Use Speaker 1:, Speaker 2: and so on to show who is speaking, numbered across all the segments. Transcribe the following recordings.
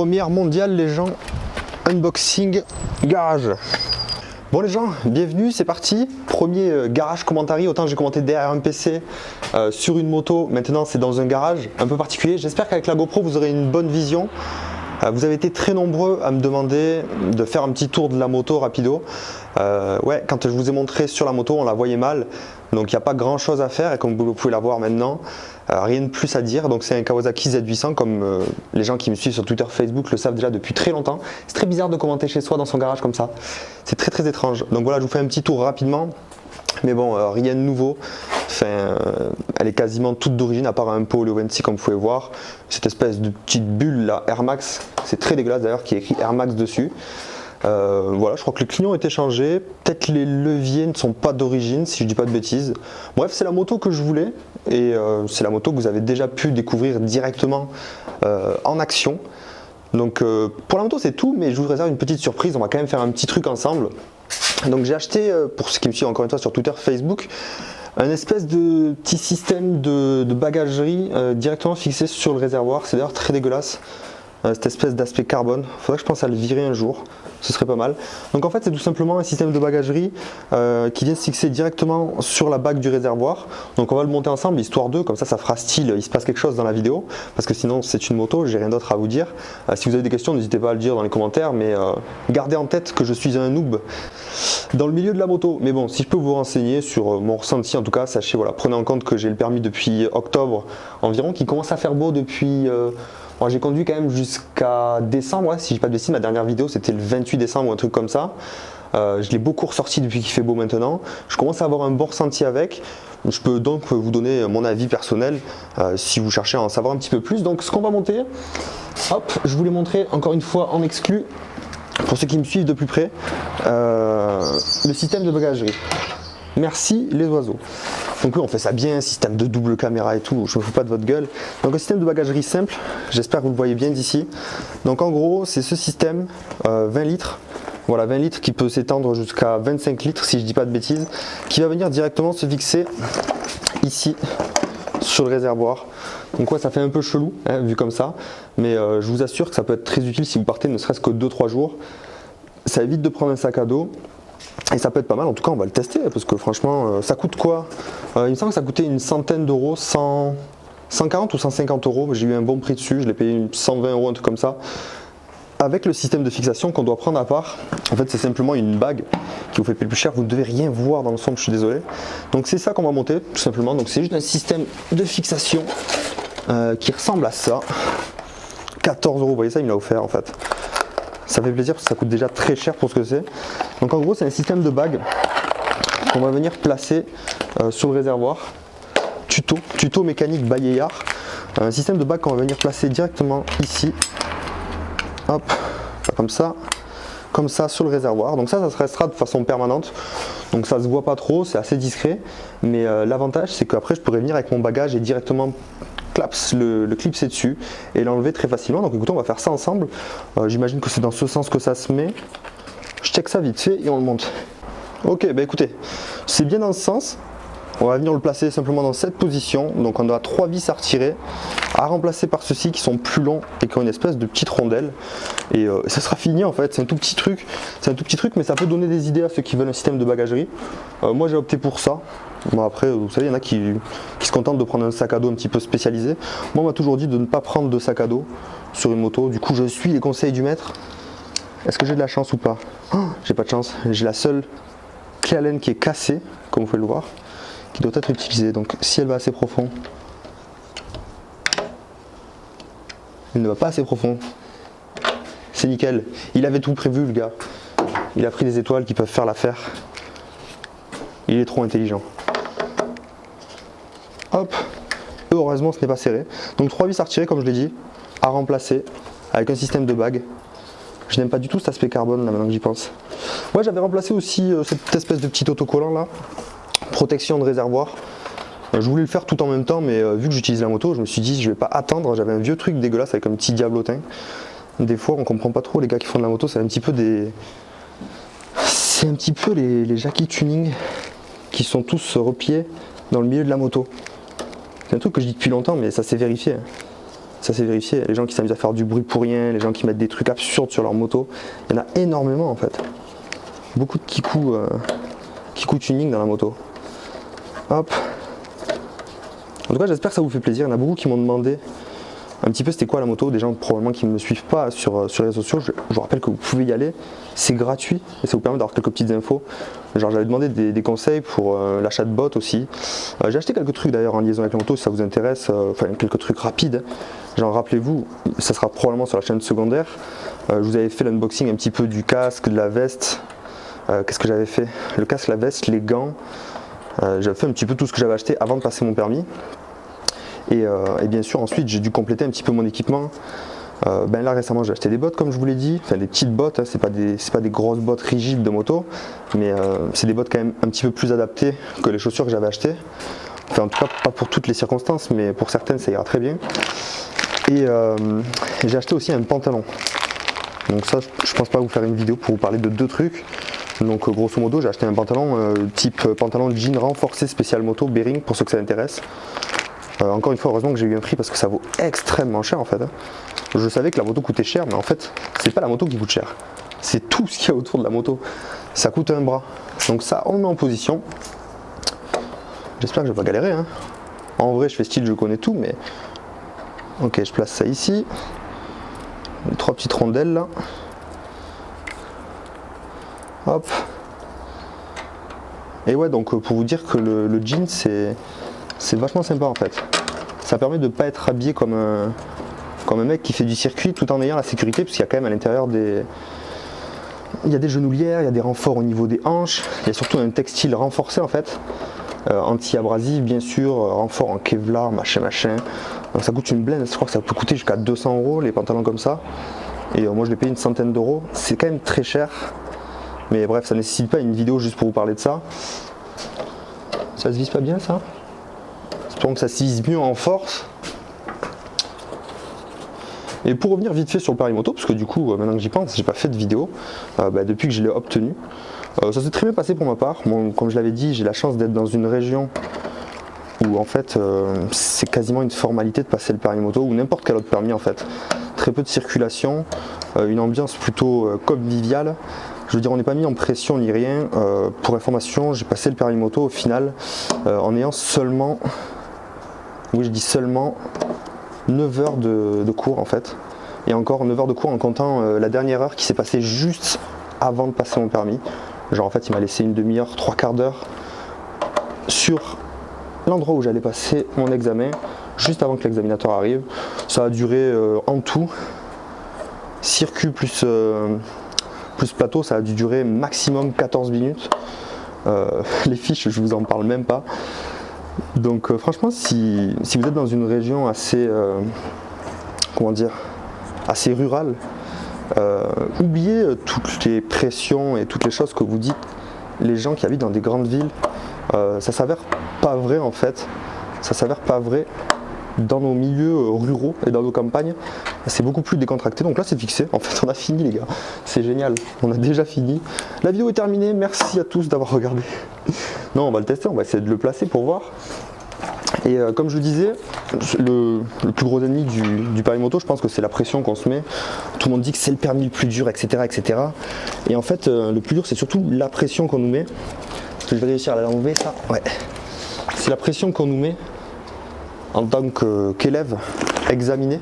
Speaker 1: Première mondiale les gens, unboxing garage. Bon les gens, bienvenue, c'est parti. Premier garage commentary, autant j'ai commenté derrière un PC sur une moto, maintenant c'est dans un garage un peu particulier. J'espère qu'avec la GoPro vous aurez une bonne vision. Vous avez été très nombreux à me demander de faire un petit tour de la moto rapido. Ouais, quand je vous ai montré sur la moto, on la voyait mal, donc il n'y a pas grand chose à faire et comme vous pouvez la voir maintenant, rien de plus à dire. Donc c'est un Kawasaki Z800 comme les gens qui me suivent sur Twitter, Facebook le savent déjà depuis très longtemps. C'est très bizarre de commenter chez soi dans son garage comme ça, c'est très étrange. Donc voilà, je vous fais un petit tour rapidement, mais bon, rien de nouveau. Enfin, elle est quasiment toute d'origine à part un pot Lewency comme vous pouvez voir. Cette espèce de petite bulle là, Air Max, c'est très dégueulasse d'ailleurs, qui est écrit Air Max dessus. Voilà, je crois que le clignot a été changé, peut-être les leviers ne sont pas d'origine si je dis pas de bêtises. Bref, c'est la moto que je voulais et c'est la moto que vous avez déjà pu découvrir directement en action. Donc pour la moto c'est tout, mais je vous réserve une petite surprise, on va quand même faire un petit truc ensemble. Donc j'ai acheté, pour ceux qui me suivent encore une fois sur Twitter, Facebook, un espèce de petit système de bagagerie directement fixé sur le réservoir. C'est d'ailleurs très dégueulasse, cette espèce d'aspect carbone. Faudrait que je pense à le virer un jour, ce serait pas mal. Donc en fait c'est tout simplement un système de bagagerie qui vient se fixer directement sur la bague du réservoir. Donc on va le monter ensemble histoire de, comme ça fera style, il se passe quelque chose dans la vidéo, parce que sinon c'est une moto, j'ai rien d'autre à vous dire. Si vous avez des questions n'hésitez pas à le dire dans les commentaires, mais gardez en tête que je suis un noob dans le milieu de la moto. Mais bon, si je peux vous renseigner sur mon ressenti, en tout cas sachez, voilà, prenez en compte que j'ai le permis depuis octobre environ, qui commence à faire beau depuis j'ai conduit quand même jusqu'à décembre, ouais, si je dis pas de bêtises, ma dernière vidéo c'était le 28 décembre ou un truc comme ça. Je l'ai beaucoup ressorti depuis qu'il fait beau maintenant. Je commence à avoir un bon ressenti avec. Je peux donc vous donner mon avis personnel si vous cherchez à en savoir un petit peu plus. Donc ce qu'on va monter, hop, je vous l'ai montré encore une fois en exclu pour ceux qui me suivent de plus près, le système de bagagerie. Merci les oiseaux. Donc oui, on fait ça bien, système de double caméra et tout, je me fous pas de votre gueule. Donc un système de bagagerie simple, j'espère que vous le voyez bien d'ici. Donc en gros, c'est ce système, 20 litres. Voilà, 20 litres qui peut s'étendre jusqu'à 25 litres si je dis pas de bêtises, qui va venir directement se fixer ici sur le réservoir. Donc ouais, ça fait un peu chelou hein, vu comme ça, mais je vous assure que ça peut être très utile si vous partez ne serait-ce que 2-3 jours. Ça évite de prendre un sac à dos. Et ça peut être pas mal, en tout cas on va le tester parce que franchement ça coûte quoi, il me semble que ça coûtait une centaine d'euros, 140 ou 150 euros, j'ai eu un bon prix dessus, je l'ai payé 120 euros, un truc comme ça. Avec le système de fixation qu'on doit prendre à part, en fait c'est simplement une bague qui vous fait payer plus cher, vous ne devez rien voir dans le son, je suis désolé. Donc c'est ça qu'on va monter tout simplement, donc c'est juste un système de fixation qui ressemble à ça. 14 euros, vous voyez ça, il me l'a offert en fait. Ça fait plaisir parce que ça coûte déjà très cher pour ce que c'est. Donc en gros c'est un système de bague qu'on va venir placer sur le réservoir. Tuto mécanique Bayard. Un système de bague qu'on va venir placer directement ici. Hop, comme ça sur le réservoir. Donc ça restera de façon permanente. Donc ça se voit pas trop, c'est assez discret. Mais l'avantage c'est qu'après je pourrais venir avec mon bagage et directement le clipser dessus et l'enlever très facilement. Donc écoutez, on va faire ça ensemble. J'imagine que c'est dans ce sens que ça se met. Je check ça vite fait et on le monte. Ok, bah écoutez, c'est bien dans ce sens. On va venir le placer simplement dans cette position. Donc on a 3 vis à retirer, à remplacer par ceux-ci qui sont plus longs et qui ont une espèce de petite rondelle. Et ça sera fini en fait. C'est un tout petit truc. C'est un tout petit truc, mais ça peut donner des idées à ceux qui veulent un système de bagagerie. Moi j'ai opté pour ça. Bon après, vous savez, il y en a qui se contentent de prendre un sac à dos un petit peu spécialisé. Moi on m'a toujours dit de ne pas prendre de sac à dos sur une moto. Du coup je suis les conseils du maître. Est-ce que j'ai de la chance ou pas? Oh, j'ai pas de chance. J'ai la seule clé Allen qui est cassée, comme vous pouvez le voir, qui doit être utilisée. Donc si elle va assez profond, elle ne va pas assez profond. C'est nickel. Il avait tout prévu le gars. Il a pris des étoiles qui peuvent faire l'affaire. Il est trop intelligent. Hop. Heureusement ce n'est pas serré. Donc 3 vis à retirer comme je l'ai dit, à remplacer avec un système de bague. Je n'aime pas du tout cet aspect carbone là maintenant que j'y pense. Ouais, j'avais remplacé aussi cette espèce de petit autocollant là, protection de réservoir. Je voulais le faire tout en même temps, mais vu que j'utilise la moto, je me suis dit je vais pas attendre. J'avais un vieux truc dégueulasse avec un petit diablotin. Des fois on comprend pas trop les gars qui font de la moto, c'est un petit peu les Jackie Tuning qui sont tous repliés dans le milieu de la moto. C'est un truc que je dis depuis longtemps, mais ça s'est vérifié. Ça c'est vérifié. Les gens qui s'amusent à faire du bruit pour rien, les gens qui mettent des trucs absurdes sur leur moto, il y en a énormément en fait. Beaucoup de kikou tuning dans la moto. Hop. En tout cas, j'espère que ça vous fait plaisir. Il y en a beaucoup qui m'ont demandé un petit peu c'était quoi la moto. Des gens probablement qui ne me suivent pas sur les réseaux sociaux. Je vous rappelle que vous pouvez y aller. C'est gratuit et ça vous permet d'avoir quelques petites infos. Genre j'avais demandé des conseils pour l'achat de bottes aussi. J'ai acheté quelques trucs d'ailleurs en liaison avec la moto si ça vous intéresse. Enfin quelques trucs rapides. Genre rappelez-vous, ça sera probablement sur la chaîne secondaire. Je vous avais fait l'unboxing un petit peu du casque, de la veste. Qu'est-ce que j'avais fait? Le casque, la veste, les gants. J'avais fait un petit peu tout ce que j'avais acheté avant de passer mon permis. Et bien sûr ensuite j'ai dû compléter un petit peu mon équipement. Là récemment j'ai acheté des bottes comme je vous l'ai dit, enfin des petites bottes, hein, c'est pas des grosses bottes rigides de moto, mais c'est des bottes quand même un petit peu plus adaptées que les chaussures que j'avais achetées. Enfin en tout cas pas pour toutes les circonstances, mais pour certaines ça ira très bien. Et j'ai acheté aussi un pantalon. Donc ça je pense pas vous faire une vidéo pour vous parler de deux trucs. Donc grosso modo j'ai acheté un pantalon type pantalon jean renforcé spécial moto Bering pour ceux que ça intéresse. Encore une fois heureusement que j'ai eu un prix parce que ça vaut extrêmement cher en fait. Je savais que la moto coûtait cher mais en fait c'est pas la moto qui coûte cher. C'est tout ce qu'il y a autour de la moto. Ça coûte un bras. Donc ça on le met en position. J'espère que je vais pas galérer hein. En vrai je fais style je connais tout mais... Ok je place ça ici. Les trois petites rondelles là. Hop. Et ouais donc pour vous dire que le jean c'est vachement sympa en fait. Ça permet de ne pas être habillé comme un mec qui fait du circuit tout en ayant la sécurité parce qu'il y a quand même à l'intérieur des... Il y a des genouillères, il y a des renforts au niveau des hanches, il y a surtout un textile renforcé en fait. Anti-abrasif bien sûr, renfort en Kevlar, machin. Donc ça coûte une blinde, je crois que ça peut coûter jusqu'à 200 € les pantalons comme ça. Et moi je l'ai payé une centaine d'euros, c'est quand même très cher. Mais bref, ça nécessite pas une vidéo juste pour vous parler de ça. Ça se vise pas bien ça? Espérons que ça se vise mieux en force. Et pour revenir vite fait sur le permis moto, parce que du coup, maintenant que j'y pense, j'ai pas fait de vidéo depuis que je l'ai obtenu. Ça s'est très bien passé pour ma part. Bon, comme je l'avais dit, j'ai la chance d'être dans une région où en fait c'est quasiment une formalité de passer le permis moto ou n'importe quel autre permis en fait. Très peu de circulation, une ambiance plutôt conviviale. Je veux dire, on n'est pas mis en pression ni rien. Pour information, j'ai passé le permis moto au final en ayant seulement, oui je dis seulement, 9 heures de cours en fait. Et encore 9 heures de cours en comptant la dernière heure qui s'est passée juste avant de passer mon permis. Genre en fait il m'a laissé une demi-heure, 3/4 d'heure sur l'endroit où j'allais passer mon examen, juste avant que l'examinateur arrive. Ça a duré en tout, circuit plus plateau, ça a dû durer maximum 14 minutes. Les fiches, je vous en parle même pas. Donc franchement, si vous êtes dans une région assez, comment dire, assez rurale, oubliez toutes les pressions et toutes les choses que vous dites. Les gens qui habitent dans des grandes villes, ça s'avère pas vrai en fait. Ça s'avère pas vrai dans nos milieux ruraux et dans nos campagnes. C'est beaucoup plus décontracté. Donc là c'est fixé. En fait on a fini les gars. C'est génial. On a déjà fini. La vidéo est terminée. Merci à tous d'avoir regardé. Non, on va le tester. On va essayer de le placer pour voir. Et comme je le disais, le plus gros ennemi du permis moto, je pense que c'est la pression qu'on se met. Tout le monde dit que c'est le permis le plus dur, etc. etc. Et en fait, le plus dur, c'est surtout la pression qu'on nous met. Est-ce que je vais réussir à l'enlever ça? Ouais. C'est la pression qu'on nous met en tant qu'élève examiné.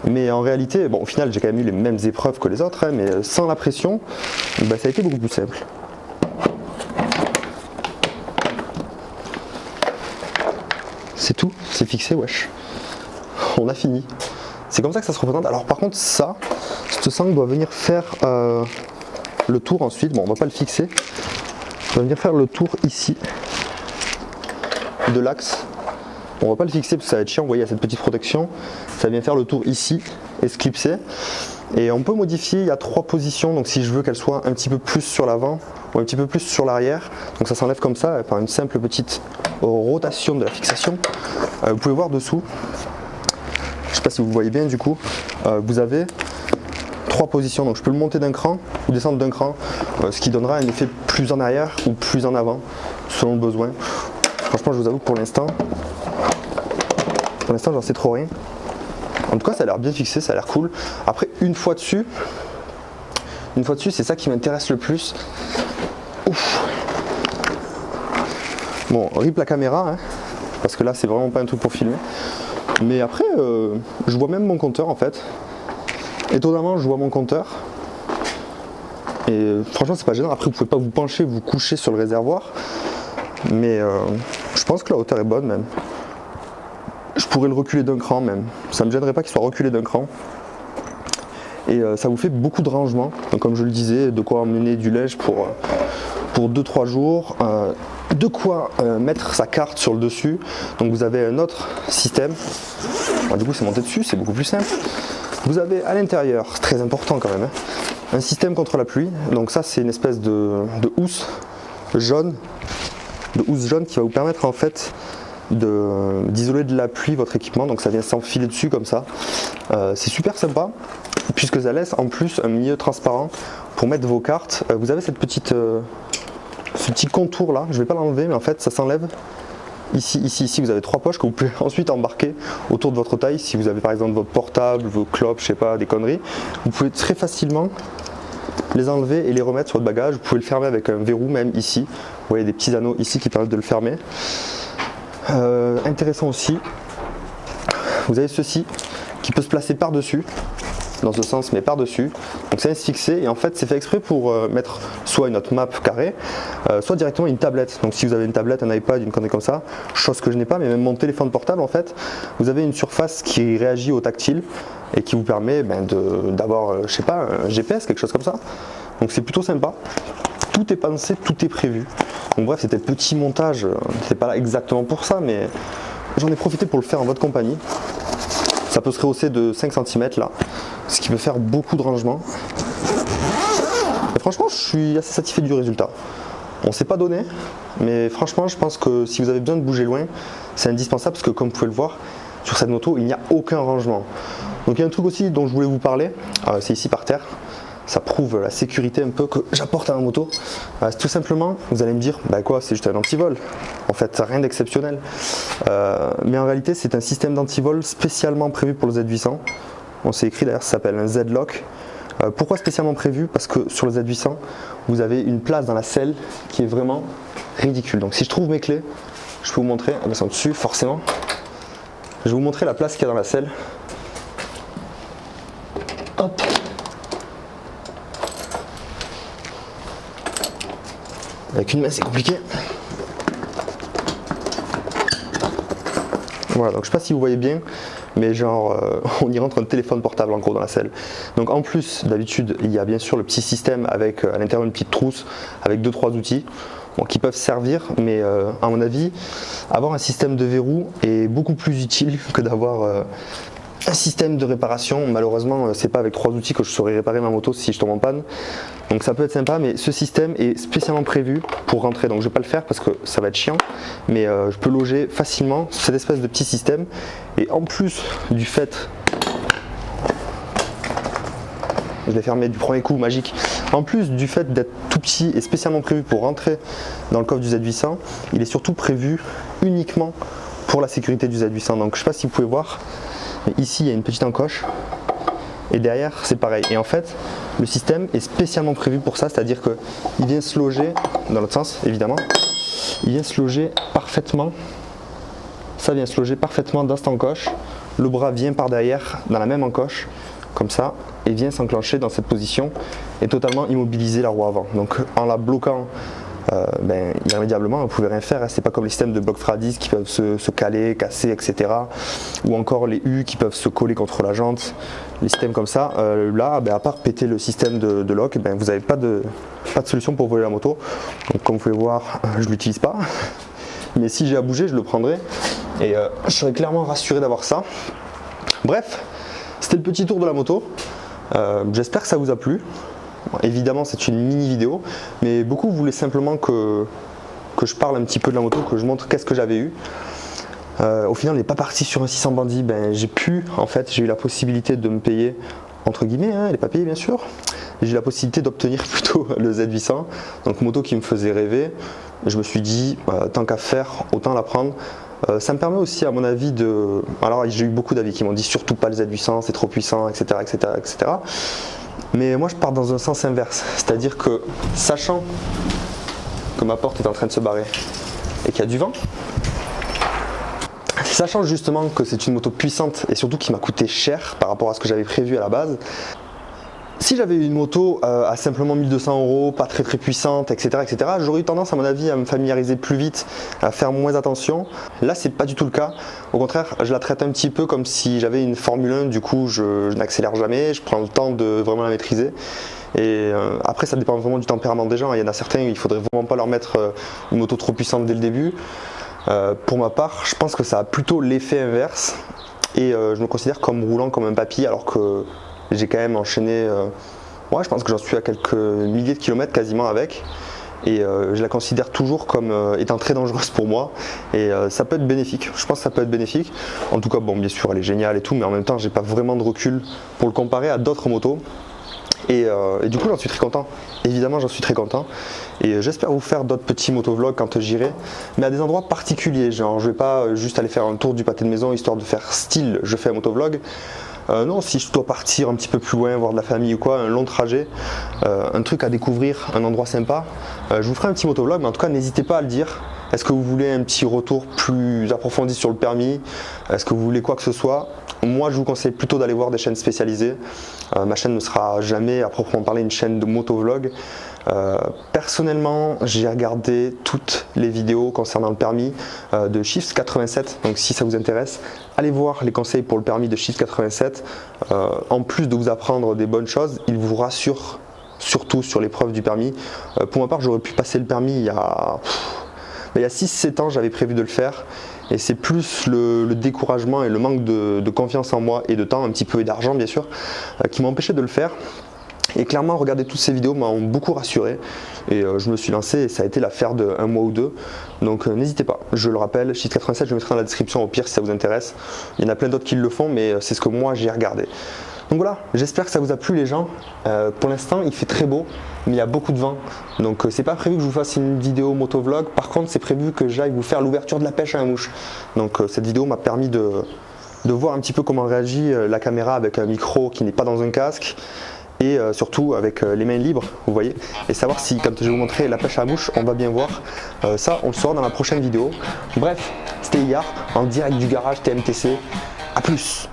Speaker 1: Mais en réalité, bon, au final, j'ai quand même eu les mêmes épreuves que les autres, hein, mais sans la pression, bah, ça a été beaucoup plus simple. C'est tout, c'est fixé, wesh. On a fini. C'est comme ça que ça se représente. Alors par contre, ça, ce sangle doit venir faire le tour ensuite. Bon, on va pas le fixer. On va venir faire le tour ici de l'axe. On va pas le fixer parce que ça va être chiant. Vous voyez, il y a cette petite protection. Ça vient faire le tour ici et se clipser. Et on peut modifier, il y a 3 positions. Donc si je veux qu'elle soit un petit peu plus sur l'avant ou un petit peu plus sur l'arrière, donc ça s'enlève comme ça par une simple petite rotation de la fixation. Vous pouvez voir dessous, je sais pas si vous voyez bien du coup, vous avez 3 positions. Donc je peux le monter d'un cran ou descendre d'un cran, ce qui donnera un effet plus en arrière ou plus en avant selon le besoin. Franchement je vous avoue que pour l'instant j'en sais trop rien. En tout cas, ça a l'air bien fixé, ça a l'air cool. Après, une fois dessus, c'est ça qui m'intéresse le plus. Ouf. Bon, rip la caméra, hein, parce que là, c'est vraiment pas un truc pour filmer. Mais après, je vois même mon compteur en fait. Étonnamment, je vois mon compteur. Et franchement, c'est pas gênant. Après, vous pouvez pas vous pencher, vous coucher sur le réservoir. Mais je pense que la hauteur est bonne même. Je pourrais le reculer d'un cran même. Ça me gênerait pas qu'il soit reculé d'un cran. Et ça vous fait beaucoup de rangement. Donc, comme je le disais, de quoi emmener du linge pour 2-3 jours. De quoi mettre sa carte sur le dessus. Donc vous avez un autre système. Bon, du coup, c'est monté dessus, c'est beaucoup plus simple. Vous avez à l'intérieur, c'est très important quand même, hein, un système contre la pluie. Donc ça, c'est une espèce de housse jaune, qui va vous permettre en fait d'isoler de la pluie votre équipement. Donc ça vient s'enfiler dessus comme ça. C'est super sympa puisque ça laisse en plus un milieu transparent pour mettre vos cartes. Vous avez cette petite ce petit contour là, je vais pas l'enlever, mais en fait ça s'enlève. Ici, vous avez 3 poches que vous pouvez ensuite embarquer autour de votre taille. Si vous avez par exemple votre portable, vos clopes, je sais pas, des conneries, vous pouvez très facilement les enlever et les remettre sur votre bagage. Vous pouvez le fermer avec un verrou même ici. Vous voyez des petits anneaux ici qui permettent de le fermer. Intéressant aussi, vous avez ceci qui peut se placer par-dessus. Dans ce sens, mais par-dessus. Donc ça vient se fixer et en fait c'est fait exprès pour mettre soit une autre map carrée, soit directement une tablette. Donc si vous avez une tablette, un iPad, une connerie comme ça, chose que je n'ai pas, mais même mon téléphone portable en fait, vous avez une surface qui réagit au tactile et qui vous permet d'avoir, je sais pas, un GPS, quelque chose comme ça. Donc c'est plutôt sympa. Tout est pensé, tout est prévu. Donc bref, c'était le petit montage, c'est pas là exactement pour ça, mais j'en ai profité pour le faire en votre compagnie. Ça peut se rehausser de 5 cm là, ce qui peut faire beaucoup de rangement. Et franchement, je suis assez satisfait du résultat. On ne s'est pas donné, mais franchement, je pense que si vous avez besoin de bouger loin, c'est indispensable parce que comme vous pouvez le voir, sur cette moto, il n'y a aucun rangement. Donc il y a un truc aussi dont je voulais vous parler, c'est ici par terre. Ça prouve la sécurité un peu que j'apporte à ma moto. C'est tout simplement, vous allez me dire, bah quoi, c'est juste un antivol. En fait, rien d'exceptionnel. Mais en réalité, c'est un système d'antivol spécialement prévu pour le Z800. On s'est écrit d'ailleurs, ça s'appelle un Z-Lock. Pourquoi spécialement prévu? Parce que sur le Z800, vous avez une place dans la selle qui est vraiment ridicule. Donc si je trouve mes clés, je peux vous montrer, elles sont dessus forcément. Je vais vous montrer la place qu'il y a dans la selle. Hop. Avec une main c'est compliqué. Voilà, donc je sais pas si vous voyez bien, mais genre on y rentre un téléphone portable en gros dans la selle. Donc en plus d'habitude il y a bien sûr le petit système avec à l'intérieur une petite trousse avec 2-3 outils qui peuvent servir, mais à mon avis avoir un système de verrou est beaucoup plus utile que d'avoir un système de réparation. Malheureusement c'est pas avec 3 outils que je saurais réparer ma moto si je tombe en panne. Donc ça peut être sympa, mais ce système est spécialement prévu pour rentrer. Donc je vais pas le faire parce que ça va être chiant, mais je peux loger facilement cette espèce de petit système. Et en plus du fait, je l'ai fermé du premier coup, magique. En plus du fait d'être tout petit et spécialement prévu pour rentrer dans le coffre du Z800, il est surtout prévu uniquement pour la sécurité du Z800. Donc je sais pas si vous pouvez voir, mais ici il y a une petite encoche. Et derrière c'est pareil. Et en fait le système est spécialement prévu pour ça, c'est-à-dire qu'il vient se loger dans l'autre sens évidemment. Il vient se loger parfaitement. Ça vient se loger parfaitement dans cette encoche. Le bras vient par derrière dans la même encoche, comme ça, et vient s'enclencher dans cette position et totalement immobiliser la roue avant. Donc en la bloquant irrémédiablement, vous ne pouvez rien faire. C'est pas comme les systèmes de bloc Fradis qui peuvent se caler, casser, etc. Ou encore les U qui peuvent se coller contre la jante. Les systèmes comme ça, là, à part péter le système de lock, vous n'avez pas de solution pour voler la moto. Donc comme vous pouvez voir, je ne l'utilise pas. Mais si j'ai à bouger, je le prendrai. Et je serais clairement rassuré d'avoir ça. Bref, c'était le petit tour de la moto. J'espère que ça vous a plu. Bon, évidemment, c'est une mini vidéo, mais beaucoup voulaient simplement que je parle un petit peu de la moto, que je montre qu'est-ce que j'avais eu. Au final, on n'est pas parti sur un 600 bandit. J'ai eu la possibilité de me payer, entre guillemets, les papiers bien sûr. J'ai eu la possibilité d'obtenir plutôt le Z800, donc moto qui me faisait rêver. Je me suis dit, tant qu'à faire, autant la prendre. Ça me permet aussi, à mon avis, de... Alors j'ai eu beaucoup d'avis qui m'ont dit surtout pas le Z800, c'est trop puissant, etc., etc., etc. Mais moi je pars dans un sens inverse, c'est-à-dire que sachant que ma porte est en train de se barrer et qu'il y a du vent, sachant justement que c'est une moto puissante et surtout qui m'a coûté cher par rapport à ce que j'avais prévu à la base, si j'avais eu une moto à simplement 1200 €, pas très puissante, etc., j'aurais eu tendance à mon avis à me familiariser plus vite, à faire moins attention. Là c'est pas du tout le cas, au contraire je la traite un petit peu comme si j'avais une Formule 1, du coup je n'accélère jamais, je prends le temps de vraiment la maîtriser. Et après ça dépend vraiment du tempérament des gens, il y en a certains il faudrait vraiment pas leur mettre une moto trop puissante dès le début. Pour ma part je pense que ça a plutôt l'effet inverse et je me considère comme roulant comme un papy alors que j'ai quand même enchaîné, ouais, je pense que j'en suis à quelques milliers de kilomètres quasiment avec et je la considère toujours comme étant très dangereuse pour moi et ça peut être bénéfique, je pense que ça peut être bénéfique. En tout cas bon bien sûr elle est géniale et tout mais en même temps j'ai pas vraiment de recul pour le comparer à d'autres motos et du coup j'en suis très content, évidemment j'en suis très content et j'espère vous faire d'autres petits motovlogs quand j'irai mais à des endroits particuliers, genre je vais pas juste aller faire un tour du pâté de maison histoire de faire style je fais un motovlog. Non, si je dois partir un petit peu plus loin, voir de la famille ou quoi, un long trajet, un truc à découvrir, un endroit sympa, je vous ferai un petit motovlog, mais en tout cas n'hésitez pas à le dire. Est-ce que vous voulez un petit retour plus approfondi sur le permis? Est-ce que vous voulez quoi que ce soit? Moi je vous conseille plutôt d'aller voir des chaînes spécialisées. Ma chaîne ne sera jamais à proprement parler une chaîne de motovlog. Personnellement j'ai regardé toutes les vidéos concernant le permis de Shifts 87, donc si ça vous intéresse allez voir les conseils pour le permis de Shifts 87. En plus de vous apprendre des bonnes choses, il vous rassure surtout sur l'épreuve du permis. Pour ma part j'aurais pu passer le permis il y a 6-7 ans, j'avais prévu de le faire et c'est plus le découragement et le manque de confiance en moi et de temps un petit peu et d'argent bien sûr qui m'a empêché de le faire. Et clairement regarder toutes ces vidéos m'ont beaucoup rassuré et je me suis lancé et ça a été l'affaire de 1 mois ou 2. Donc n'hésitez pas, je le rappelle, Shifts 87 je le mettrai dans la description au pire si ça vous intéresse. Il y en a plein d'autres qui le font mais c'est ce que moi j'ai regardé. Donc voilà, j'espère que ça vous a plu les gens. Pour l'instant il fait très beau mais il y a beaucoup de vent. Donc c'est pas prévu que je vous fasse une vidéo motovlog. Par contre c'est prévu que j'aille vous faire l'ouverture de la pêche à la mouche. Donc cette vidéo m'a permis de voir un petit peu comment réagit la caméra avec un micro qui n'est pas dans un casque. Et surtout avec les mains libres, vous voyez, et savoir si quand je vais vous montrer la pêche à la mouche, on va bien voir. Ça, on le saura dans la prochaine vidéo. Bref, c'était Yar en direct du garage TMTC. A plus.